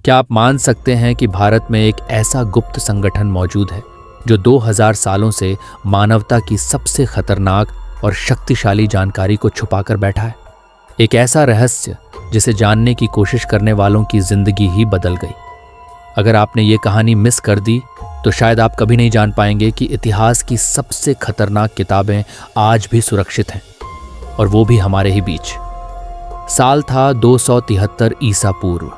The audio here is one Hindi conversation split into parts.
क्या आप मान सकते हैं कि भारत में एक ऐसा गुप्त संगठन मौजूद है जो 2000 सालों से मानवता की सबसे खतरनाक और शक्तिशाली जानकारी को छुपाकर बैठा है? एक ऐसा रहस्य जिसे जानने की कोशिश करने वालों की जिंदगी ही बदल गई। अगर आपने ये कहानी मिस कर दी तो शायद आप कभी नहीं जान पाएंगे कि इतिहास की सबसे खतरनाक किताबें आज भी सुरक्षित हैं, और वो भी हमारे ही बीच। साल था 273 ईसा पूर्व।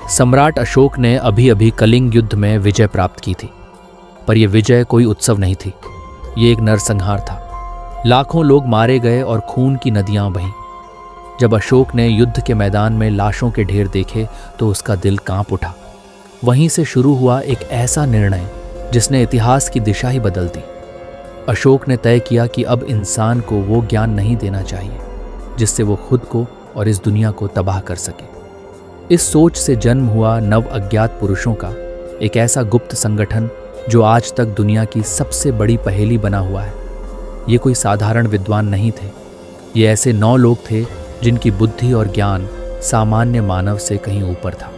सम्राट अशोक ने अभी अभी कलिंग युद्ध में विजय प्राप्त की थी, पर यह विजय कोई उत्सव नहीं थी। ये एक नरसंहार था। लाखों लोग मारे गए और खून की नदियां बहीं। जब अशोक ने युद्ध के मैदान में लाशों के ढेर देखे तो उसका दिल कांप उठा। वहीं से शुरू हुआ एक ऐसा निर्णय जिसने इतिहास की दिशा ही बदल दी। अशोक ने तय किया कि अब इंसान को वो ज्ञान नहीं देना चाहिए जिससे वो खुद को और इस दुनिया को तबाह कर सके। इस सोच से जन्म हुआ नव अज्ञात पुरुषों का एक ऐसा गुप्त संगठन जो आज तक दुनिया की सबसे बड़ी पहेली बना हुआ है। ये कोई साधारण विद्वान नहीं थे। ये ऐसे 9 लोग थे जिनकी बुद्धि और ज्ञान सामान्य मानव से कहीं ऊपर था।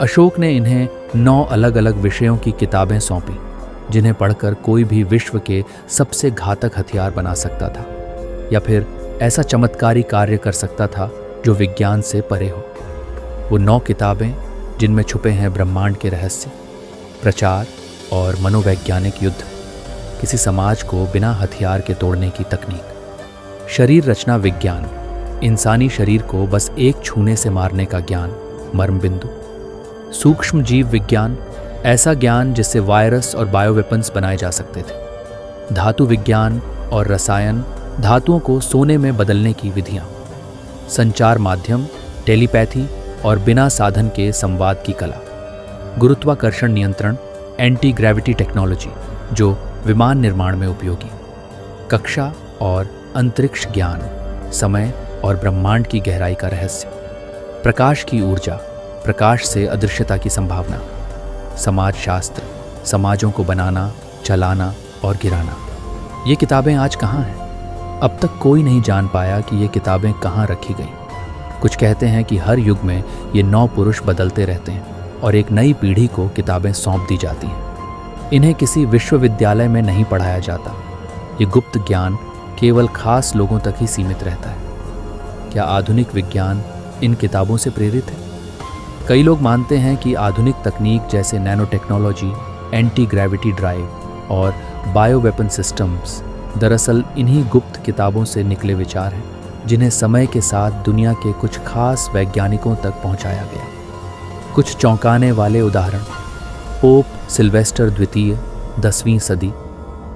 अशोक ने इन्हें 9 अलग अलग विषयों की किताबें सौंपी जिन्हें पढ़कर कोई भी विश्व के सबसे घातक हथियार बना सकता था या फिर ऐसा चमत्कारी कार्य कर सकता था जो विज्ञान से परे हो। वो 9 किताबें जिनमें छुपे हैं ब्रह्मांड के रहस्य, प्रचार और मनोवैज्ञानिक युद्ध, किसी समाज को बिना हथियार के तोड़ने की तकनीक, शरीर रचना विज्ञान, इंसानी शरीर को बस एक छूने से मारने का ज्ञान, मर्म बिंदु, सूक्ष्म जीव विज्ञान, ऐसा ज्ञान जिससे वायरस और बायोवेपन्स बनाए जा सकते थे, धातु विज्ञान और रसायन, धातुओं को सोने में बदलने की विधियां, संचार माध्यम, टेलीपैथी और बिना साधन के संवाद की कला, गुरुत्वाकर्षण नियंत्रण, एंटी ग्रेविटी टेक्नोलॉजी जो विमान निर्माण में उपयोगी, कक्षा और अंतरिक्ष ज्ञान, समय और ब्रह्मांड की गहराई का रहस्य, प्रकाश की ऊर्जा, प्रकाश से अदृश्यता की संभावना, समाज शास्त्र, समाजों को बनाना, चलाना और गिराना। ये किताबें आज कहाँ हैं? अब तक कोई नहीं जान पाया कि ये किताबें कहाँ रखी गईं। कुछ कहते हैं कि हर युग में ये 9 पुरुष बदलते रहते हैं और एक नई पीढ़ी को किताबें सौंप दी जाती हैं। इन्हें किसी विश्वविद्यालय में नहीं पढ़ाया जाता। ये गुप्त ज्ञान केवल खास लोगों तक ही सीमित रहता है। क्या आधुनिक विज्ञान इन किताबों से प्रेरित है? कई लोग मानते हैं कि आधुनिक तकनीक जैसे nano technology, anti gravity drive और बायो वेपन सिस्टम्स दरअसल इन्हीं गुप्त किताबों से निकले विचार हैं जिन्हें समय के साथ दुनिया के कुछ खास वैज्ञानिकों तक पहुंचाया गया। कुछ चौंकाने वाले उदाहरण। पोप सिल्वेस्टर द्वितीय, 10वीं सदी।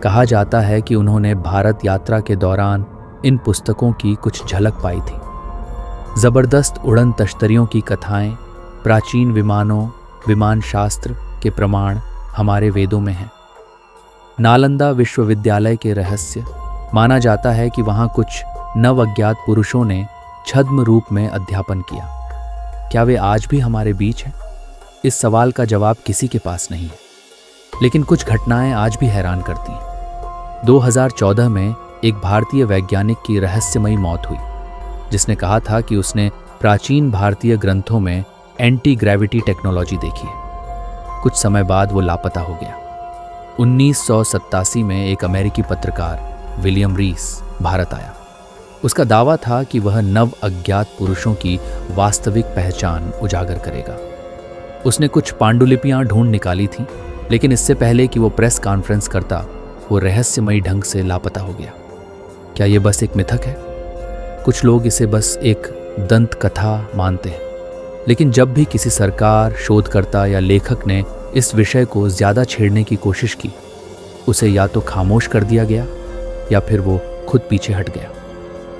कहा जाता है कि उन्होंने भारत यात्रा के दौरान इन पुस्तकों की कुछ झलक पाई थी। जबरदस्त उड़न तश्तरियों की कथाएं, प्राचीन विमानों, विमान शास्त्र के प्रमाण हमारे वेदों में हैं। नालंदा विश्वविद्यालय के रहस्य। माना जाता है कि वहां कुछ नव अज्ञात पुरुषों ने छद्म रूप में अध्यापन किया। क्या वे आज भी हमारे बीच हैं? इस सवाल का जवाब किसी के पास नहीं है, लेकिन कुछ घटनाएं आज भी हैरान करती हैं। 2014 में एक भारतीय वैज्ञानिक की रहस्यमयी मौत हुई जिसने कहा था कि उसने प्राचीन भारतीय ग्रंथों में एंटी ग्रेविटी टेक्नोलॉजी देखी है। कुछ समय बाद वो लापता हो गया। 1987 में एक अमेरिकी पत्रकार विलियम रीस भारत आया। उसका दावा था कि वह नव अज्ञात पुरुषों की वास्तविक पहचान उजागर करेगा। उसने कुछ पांडुलिपियां ढूंढ निकाली थीं, लेकिन इससे पहले कि वो प्रेस कॉन्फ्रेंस करता, वो रहस्यमयी ढंग से लापता हो गया। क्या ये बस एक मिथक है? कुछ लोग इसे बस एक दंत कथा मानते हैं, लेकिन जब भी किसी सरकार, शोधकर्ता या लेखक ने इस विषय को ज्यादा छेड़ने की कोशिश की, उसे या तो खामोश कर दिया गया या फिर वो खुद पीछे हट गया।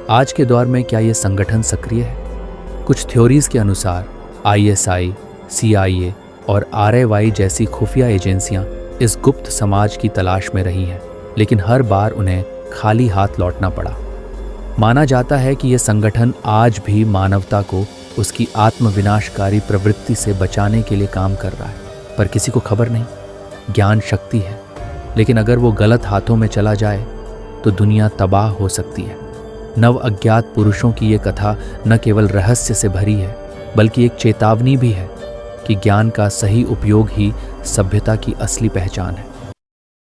आज के दौर में क्या ये संगठन सक्रिय है? कुछ थ्योरीज के अनुसार ISI, CIA और RIY जैसी खुफिया एजेंसियां इस गुप्त समाज की तलाश में रही हैं, लेकिन हर बार उन्हें खाली हाथ लौटना पड़ा। माना जाता है कि यह संगठन आज भी मानवता को उसकी आत्मविनाशकारी प्रवृत्ति से बचाने के लिए काम कर रहा है, पर किसी को खबर नहीं। ज्ञान शक्ति है, लेकिन अगर वो गलत हाथों में चला जाए तो दुनिया तबाह हो सकती है। नव अज्ञात पुरुषों की ये कथा न केवल रहस्य से भरी है, बल्कि एक चेतावनी भी है कि ज्ञान का सही उपयोग ही सभ्यता की असली पहचान है।